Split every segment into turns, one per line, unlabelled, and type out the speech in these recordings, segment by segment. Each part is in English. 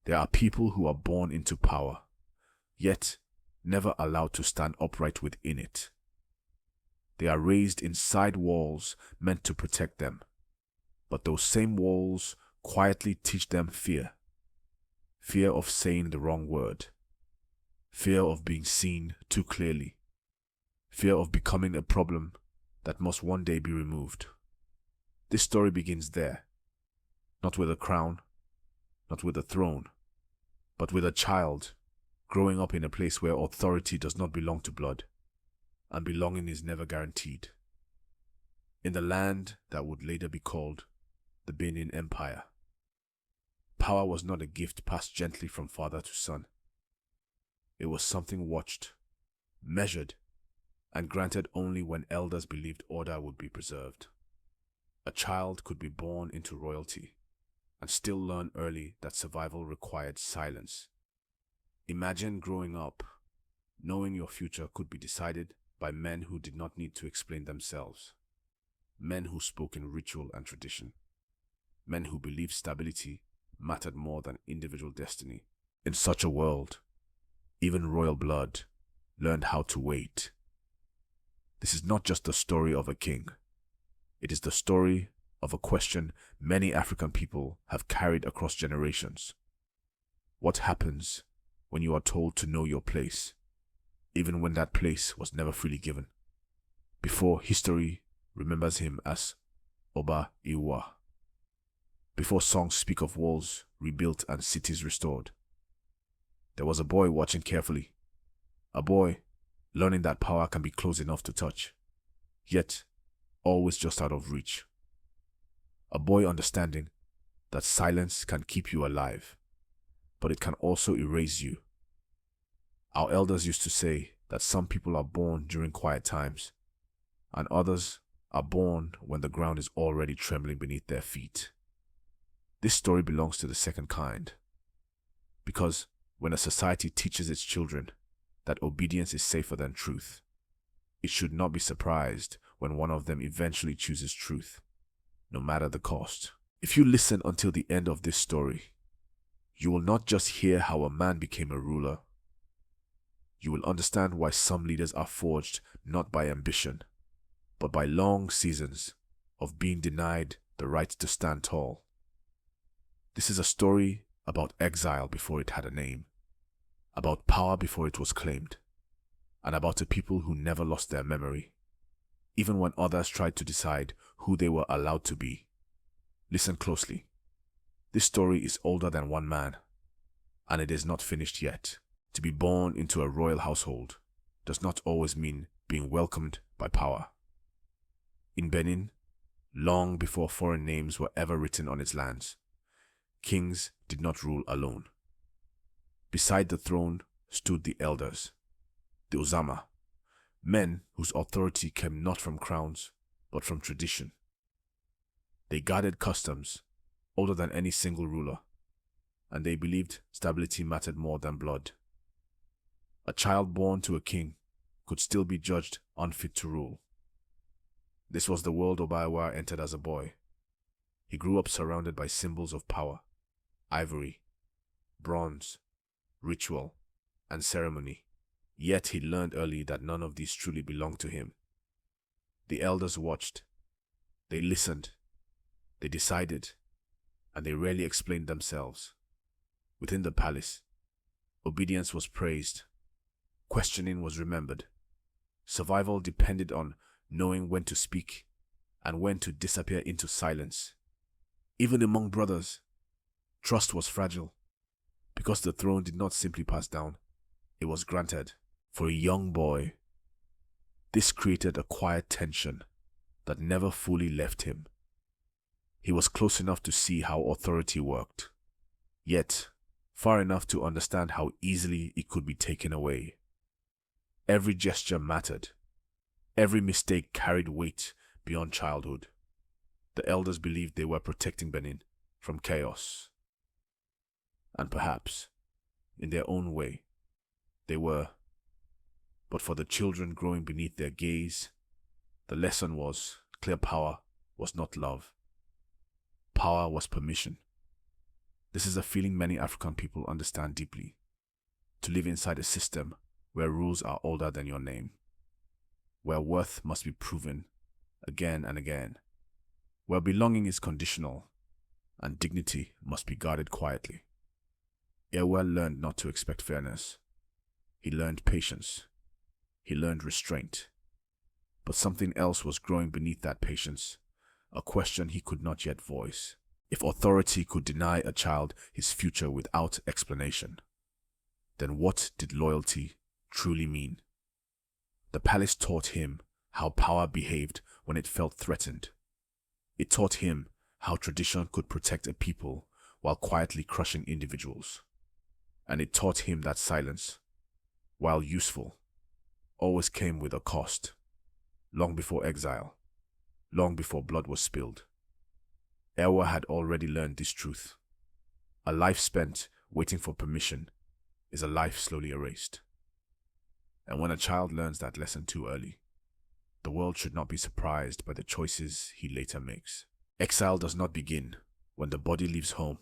There are people who are born into power, yet never allowed to stand upright within it. They are raised inside walls meant to protect them, but those same walls quietly teach them fear. Fear of saying the wrong word. Fear of being seen too clearly. Fear of becoming a problem that must one day be removed. This story begins there, not with a crown, not with a throne, but with a child growing up in a place where authority does not belong to blood, and belonging is never guaranteed. In the land that would later be called the Benin Empire, power was not a gift passed gently from father to son. It was something watched, measured, and granted only when elders believed order would be preserved. A child could be born into royalty and still learn early that survival required silence. Imagine growing up, knowing your future could be decided by men who did not need to explain themselves, men who spoke in ritual and tradition, men who believed stability mattered more than individual destiny. In such a world, even royal blood learned how to wait. This is not just the story of a king. It is the story of a question many African people have carried across generations. What happens when you are told to know your place, even when that place was never freely given, before history remembers him as Oba Ewuare, before songs speak of walls rebuilt and cities restored? There was a boy watching carefully, a boy learning that power can be close enough to touch, yet always just out of reach. A boy understanding that silence can keep you alive, but it can also erase you. Our elders used to say that some people are born during quiet times, and others are born when the ground is already trembling beneath their feet. This story belongs to the second kind, because when a society teaches its children that obedience is safer than truth, it should not be surprised when one of them eventually chooses truth, no matter the cost. If you listen until the end of this story, you will not just hear how a man became a ruler. You will understand why some leaders are forged not by ambition, but by long seasons of being denied the right to stand tall. This is a story about exile before it had a name, about power before it was claimed, and about a people who never lost their memory, even when others tried to decide who they were allowed to be. Listen closely. This story is older than one man, and it is not finished yet. To be born into a royal household does not always mean being welcomed by power. In Benin, long before foreign names were ever written on its lands, kings did not rule alone. Beside the throne stood the elders, the Ozama, men whose authority came not from crowns, but from tradition. They guarded customs older than any single ruler, and they believed stability mattered more than blood. A child born to a king could still be judged unfit to rule. This was the world Oba Ewuare entered as a boy. He grew up surrounded by symbols of power, ivory, bronze, ritual, and ceremony. Yet he learned early that none of these truly belonged to him. The elders watched, they listened, they decided, and they rarely explained themselves. Within the palace, obedience was praised, questioning was remembered. Survival depended on knowing when to speak and when to disappear into silence. Even among brothers, trust was fragile, because the throne did not simply pass down, it was granted. For a young boy, this created a quiet tension that never fully left him. He was close enough to see how authority worked, yet far enough to understand how easily it could be taken away. Every gesture mattered. Every mistake carried weight beyond childhood. The elders believed they were protecting Benin from chaos. And perhaps, in their own way, they were. But for the children growing beneath their gaze, the lesson was clear: power was not love. Power was permission. This is a feeling many African people understand deeply. To live inside a system where rules are older than your name, where worth must be proven again and again, where belonging is conditional and dignity must be guarded quietly. Ewuare learned not to expect fairness. He learned patience. He learned restraint. But something else was growing beneath that patience, a question he could not yet voice. If authority could deny a child his future without explanation, then what did loyalty truly mean? The palace taught him how power behaved when it felt threatened. It taught him how tradition could protect a people while quietly crushing individuals. And it taught him that silence, while useful, always came with a cost, long before exile, long before blood was spilled. Ewuare had already learned this truth. A life spent waiting for permission is a life slowly erased. And when a child learns that lesson too early, the world should not be surprised by the choices he later makes. Exile does not begin when the body leaves home.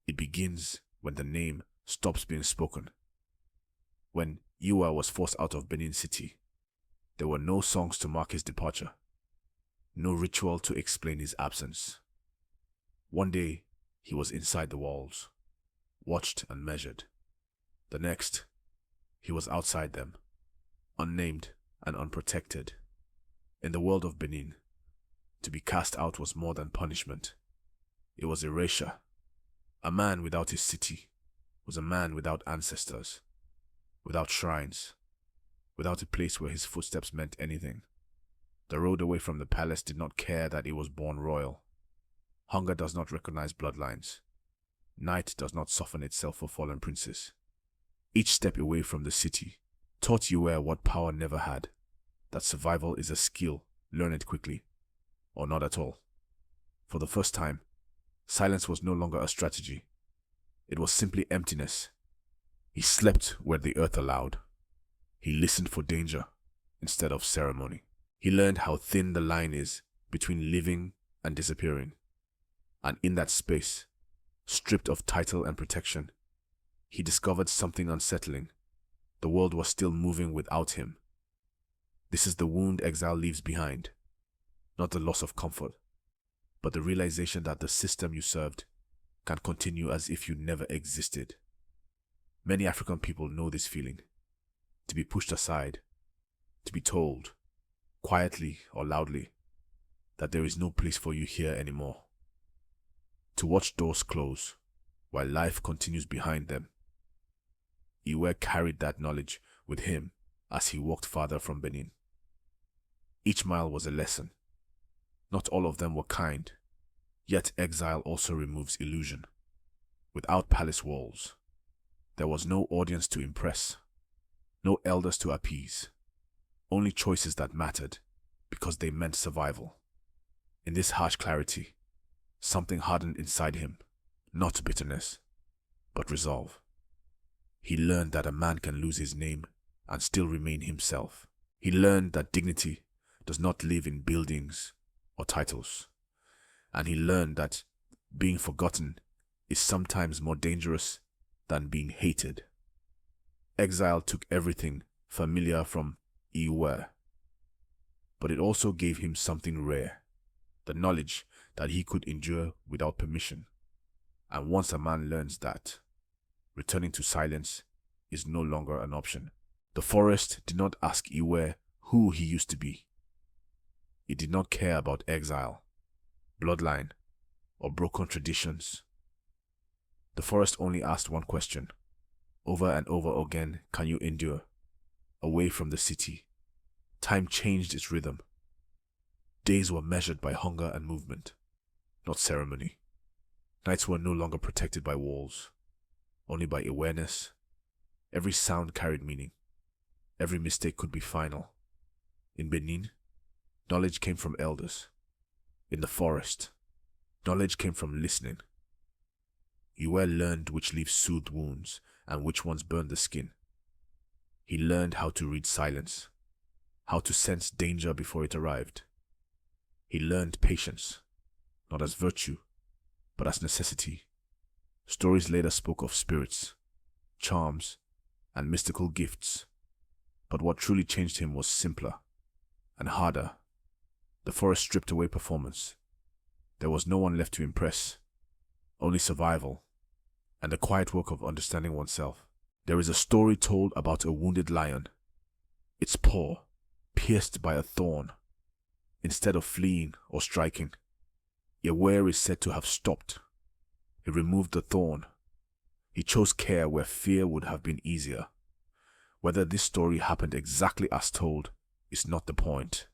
It begins when the name stops being spoken. When Ewuare was forced out of Benin City, there were no songs to mark his departure, no ritual to explain his absence. One day, he was inside the walls, watched and measured. The next, he was outside them, unnamed and unprotected. In the world of Benin, to be cast out was more than punishment. It was erasure. A man without his city was a man without ancestors, without shrines, without a place where his footsteps meant anything. The road away from the palace did not care that it was born royal. Hunger does not recognize bloodlines. Night does not soften itself for fallen princes. Each step away from the city taught Ewuare what power never had, that survival is a skill, learn it quickly, or not at all. For the first time, silence was no longer a strategy. It was simply emptiness. He slept where the earth allowed. He listened for danger instead of ceremony. He learned how thin the line is between living and disappearing. And in that space, stripped of title and protection, he discovered something unsettling. The world was still moving without him. This is the wound exile leaves behind, not the loss of comfort, but the realization that the system you served can continue as if you never existed. Many African people know this feeling, to be pushed aside, to be told, quietly or loudly, that there is no place for you here anymore. To watch doors close while life continues behind them. Ewuare carried that knowledge with him as he walked farther from Benin. Each mile was a lesson. Not all of them were kind, yet exile also removes illusion. Without palace walls, there was no audience to impress, no elders to appease, only choices that mattered because they meant survival. In this harsh clarity, something hardened inside him, not bitterness, but resolve. He learned that a man can lose his name and still remain himself. He learned that dignity does not live in buildings or titles. And he learned that being forgotten is sometimes more dangerous than being hated. Exile took everything familiar from Ewuare, but it also gave him something rare, the knowledge that he could endure without permission. And once a man learns that, returning to silence is no longer an option. The forest did not ask Ewuare who he used to be. It did not care about exile, bloodline, or broken traditions. The forest only asked one question. Over and over again, can you endure? Away from the city, time changed its rhythm. Days were measured by hunger and movement, not ceremony. Nights were no longer protected by walls, only by awareness. Every sound carried meaning. Every mistake could be final. In Benin, knowledge came from elders. In the forest, knowledge came from listening. Ewuare learned which leaves soothed wounds and which ones burned the skin. He learned how to read silence, how to sense danger before it arrived. He learned patience, not as virtue, but as necessity. Stories later spoke of spirits, charms, and mystical gifts. But what truly changed him was simpler and harder. The forest stripped away performance. There was no one left to impress, only survival, and the quiet work of understanding oneself. There is a story told about a wounded lion, its paw pierced by a thorn. Instead of fleeing or striking, Ewuare is said to have stopped. He removed the thorn. He chose care where fear would have been easier. Whether this story happened exactly as told is not the point.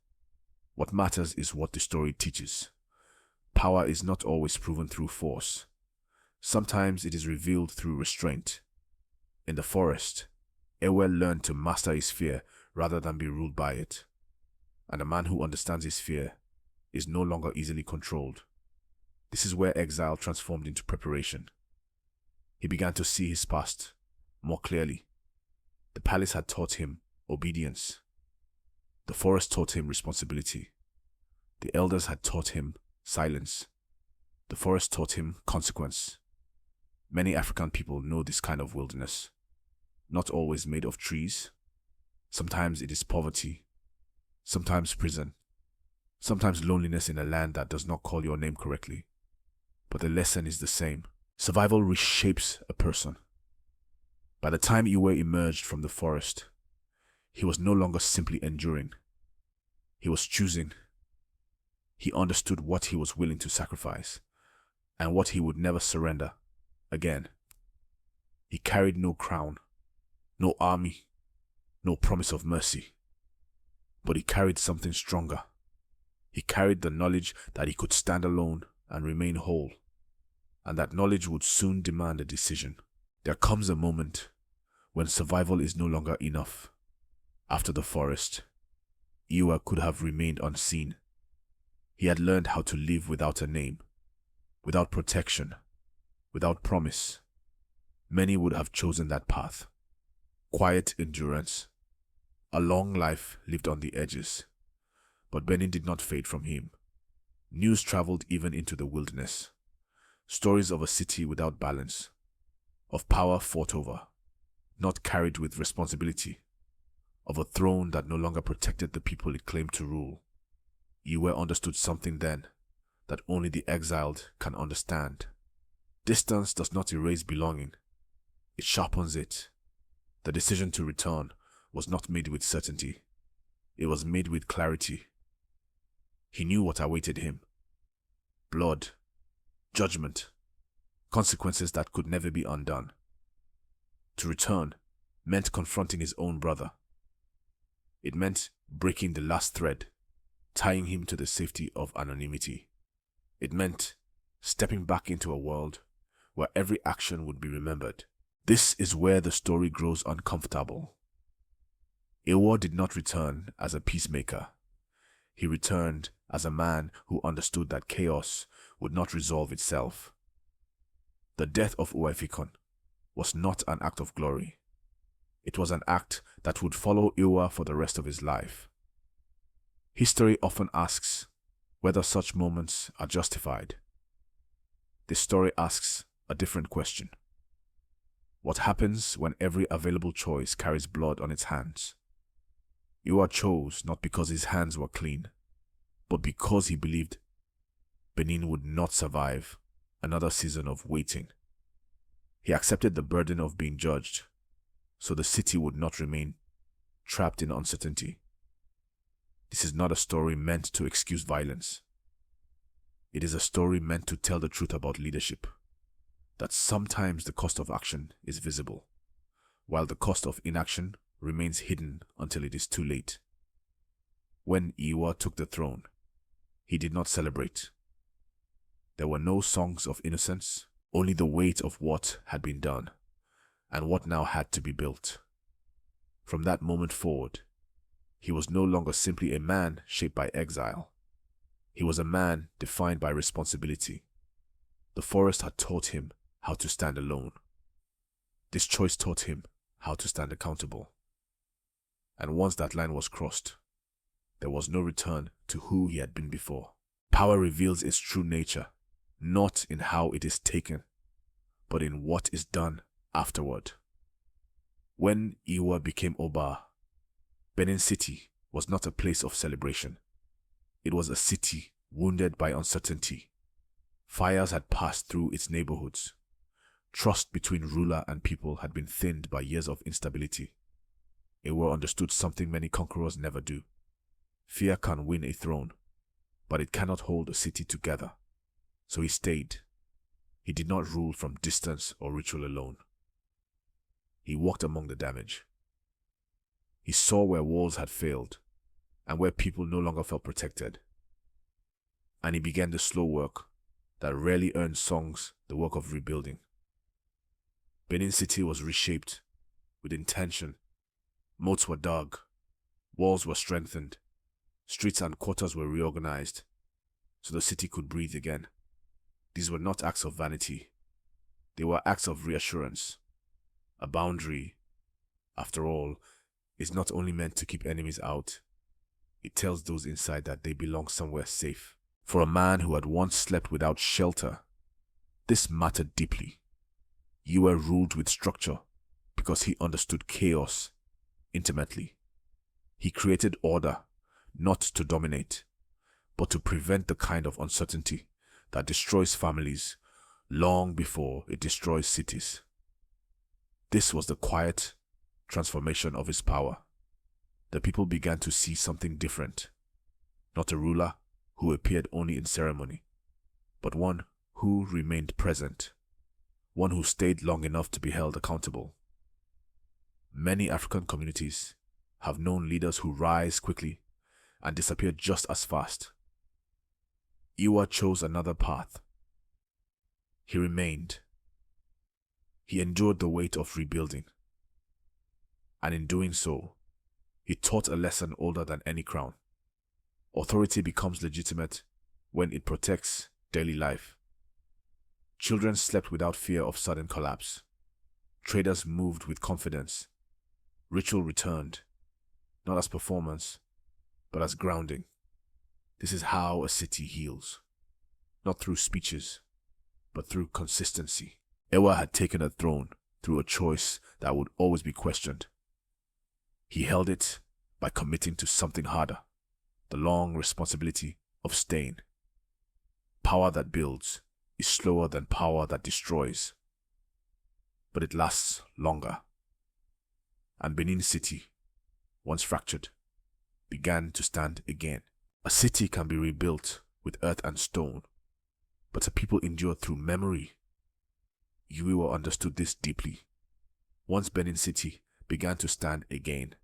What matters is what the story teaches. Power is not always proven through force. Sometimes it is revealed through restraint. In the forest, Ewuare learned to master his fear rather than be ruled by it. And a man who understands his fear is no longer easily controlled. This is where Exile transformed into preparation. He began to see his past more clearly. The palace had taught him obedience. The forest taught him responsibility. The elders had taught him silence. The forest taught him consequence. Many African people know this kind of wilderness. Not always made of trees. Sometimes it is poverty. Sometimes prison. Sometimes loneliness in a land that does not call your name correctly. But the lesson is the same. Survival reshapes a person. By the time Ewuare emerged from the forest, he was no longer simply enduring. He was choosing. He understood what he was willing to sacrifice and what he would never surrender again. He carried no crown, no army, no promise of mercy. But he carried something stronger. He carried the knowledge that he could stand alone and remain whole. And that knowledge would soon demand a decision. There comes a moment when survival is no longer enough. After the forest, Ewuare could have remained unseen. He had learned how to live without a name, without protection, without promise. Many would have chosen that path. Quiet endurance, a long life lived on the edges. But Benin did not fade from him. News traveled even into the wilderness. Stories of a city without balance, of power fought over, not carried with responsibility, of a throne that no longer protected the people it claimed to rule. Ewuare understood something then that only the exiled can understand. Distance does not erase belonging. It sharpens it. The decision to return was not made with certainty. It was made with clarity. He knew what awaited him. Blood, judgment, consequences that could never be undone. To return meant confronting his own brother. It meant breaking the last thread, tying him to the safety of anonymity. It meant stepping back into a world where every action would be remembered. This is where the story grows uncomfortable. Ewuare did not return as a peacemaker. He returned as a man who understood that chaos would not resolve itself. The death of Uefikon was not an act of glory. It was an act that would follow Ewuare for the rest of his life. History often asks whether such moments are justified. This story asks a different question. What happens when every available choice carries blood on its hands? Ewuare chose not because his hands were clean, but because he believed Benin would not survive another season of waiting. He accepted the burden of being judged, so the city would not remain trapped in uncertainty. This is not a story meant to excuse violence. It is a story meant to tell the truth about leadership, that sometimes the cost of action is visible, while the cost of inaction remains hidden until it is too late. When Ewuare took the throne, he did not celebrate. There were no songs of innocence, only the weight of what had been done, and what now had to be built. From that moment forward, he was no longer simply a man shaped by exile. He was a man defined by responsibility. The forest had taught him how to stand alone. This choice taught him how to stand accountable. And once that line was crossed, there was no return to who he had been before. Power reveals its true nature, not in how it is taken, but in what is done afterward. When Iwa became Oba, Benin City was not a place of celebration. It was a city wounded by uncertainty. Fires had passed through its neighborhoods. Trust between ruler and people had been thinned by years of instability. Ewa understood something many conquerors never do. Fear can win a throne, but it cannot hold a city together. So he stayed. He did not rule from distance or ritual alone. He walked among the damage. He saw where walls had failed and where people no longer felt protected. And he began the slow work that rarely earned songs, the work of rebuilding. Benin City was reshaped with intention. Moats were dug, walls were strengthened, streets and quarters were reorganized, so the city could breathe again. These were not acts of vanity. They were acts of reassurance. A boundary, after all, is not only meant to keep enemies out. It tells those inside that they belong somewhere safe. For a man who had once slept without shelter, this mattered deeply. You were ruled with structure because he understood chaos intimately. He created order, not to dominate, but to prevent the kind of uncertainty that destroys families long before it destroys cities. This was the quiet transformation of his power. The people began to see something different. Not a ruler who appeared only in ceremony, but one who remained present, one who stayed long enough to be held accountable. Many African communities have known leaders who rise quickly and disappear just as fast. Iwa chose another path. He remained. He endured the weight of rebuilding. And in doing so, he taught a lesson older than any crown. Authority becomes legitimate when it protects daily life. Children slept without fear of sudden collapse. Traders moved with confidence. Ritual returned, not as performance, but as grounding. This is how a city heals, not through speeches, but through consistency. Ewa had taken a throne through a choice that would always be questioned. He held it by committing to something harder, the long responsibility of staying. Power that builds is slower than power that destroys, but it lasts longer. And Benin City, once fractured, began to stand again. A city can be rebuilt with earth and stone, but a people endure through memory. Iwa understood this deeply. Once Benin City began to stand again,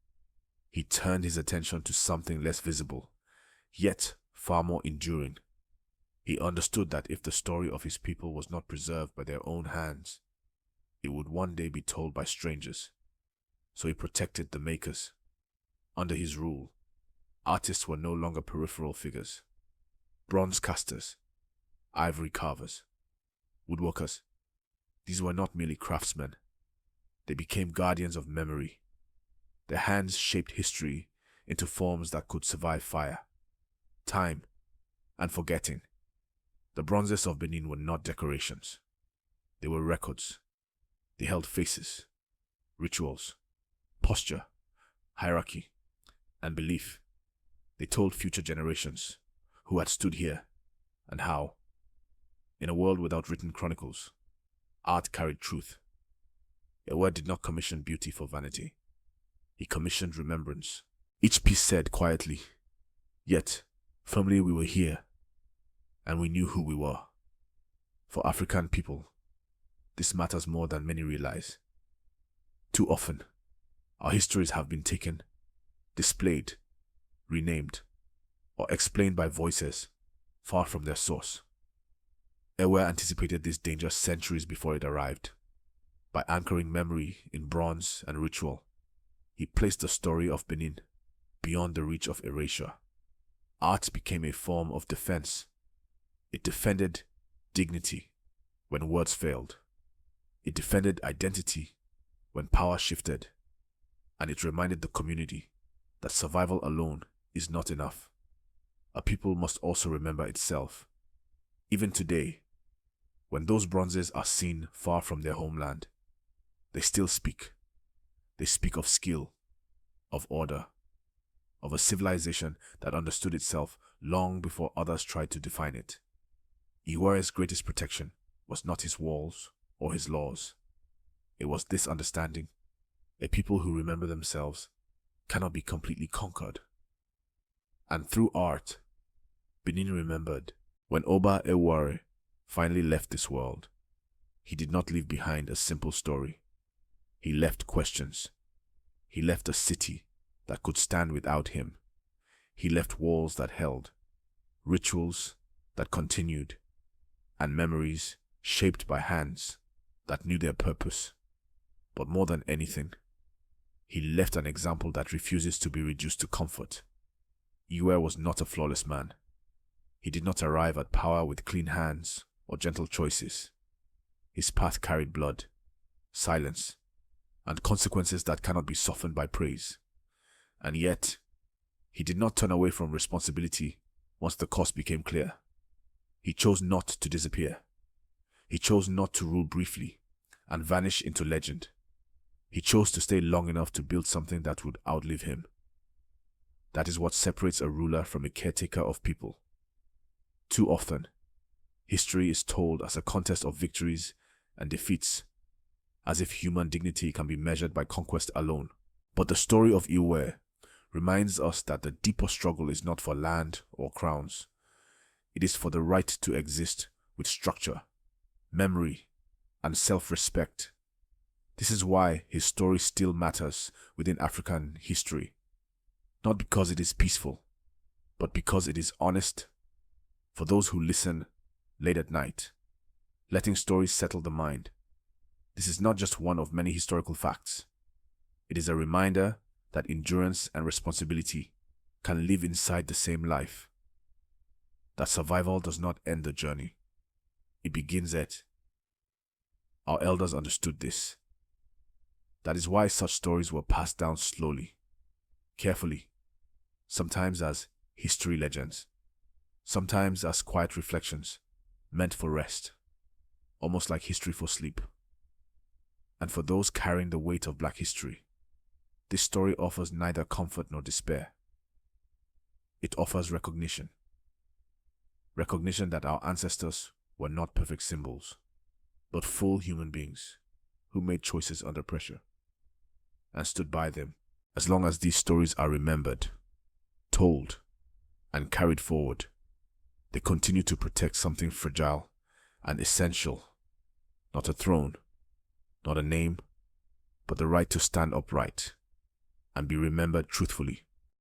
he turned his attention to something less visible, yet far more enduring. He understood that if the story of his people was not preserved by their own hands, it would one day be told by strangers. So he protected the makers. Under his rule, artists were no longer peripheral figures. Bronze casters, ivory carvers, woodworkers, these were not merely craftsmen. They became guardians of memory. Their hands shaped history into forms that could survive fire, time, and forgetting. The bronzes of Benin were not decorations. They were records. They held faces, rituals, posture, hierarchy, and belief. They told future generations who had stood here and how. In a world without written chronicles, art carried truth. Ewa did not commission beauty for vanity. He commissioned remembrance. Each piece said quietly, yet firmly, we were here, and we knew who we were. For African people, this matters more than many realize. Too often, our histories have been taken, displayed, renamed, or explained by voices far from their source. Ewa anticipated this danger centuries before it arrived. By anchoring memory in bronze and ritual, he placed the story of Benin beyond the reach of erasure. Art became a form of defense. It defended dignity when words failed. It defended identity when power shifted. And it reminded the community that survival alone is not enough. A people must also remember itself. Even today, When those bronzes are seen far from their homeland, they still speak. They speak of skill, of order, of a civilization that understood itself long before others tried to define it. Ewuare's greatest protection was not his walls or his laws. It was this understanding: a people who remember themselves cannot be completely conquered. And through art, Benin remembered. When Oba Ewuare finally left this world, he did not leave behind a simple story. He left questions. He left a city that could stand without him. He left walls that held, rituals that continued, and memories shaped by hands that knew their purpose. But more than anything, he left an example that refuses to be reduced to comfort. Ewuare was not a flawless man. He did not arrive at power with clean hands or gentle choices. His path carried blood, silence, and consequences that cannot be softened by praise. And yet, he did not turn away from responsibility once the cost became clear. He chose not to disappear. He chose not to rule briefly and vanish into legend. He chose to stay long enough to build something that would outlive him. That is what separates a ruler from a caretaker of people. Too often, history is told as a contest of victories and defeats, as if human dignity can be measured by conquest alone. But the story of Ewuare reminds us that the deeper struggle is not for land or crowns. It is for the right to exist with structure, memory, and self-respect. This is why his story still matters within African history. Not because it is peaceful, but because it is honest. For those who listen late at night, letting stories settle the mind. This is not just one of many historical facts. It is a reminder that endurance and responsibility can live inside the same life. That survival does not end the journey. It begins it. Our elders understood this. That is why such stories were passed down slowly, carefully, sometimes as history legends, sometimes as quiet reflections meant for rest, almost like history for sleep. And for those carrying the weight of Black history, this story offers neither comfort nor despair. It offers recognition. Recognition that our ancestors were not perfect symbols, but full human beings who made choices under pressure and stood by them. As long as these stories are remembered, told, and carried forward, they continue to protect something fragile and essential. Not a throne, not a name, but the right to stand upright and be remembered truthfully.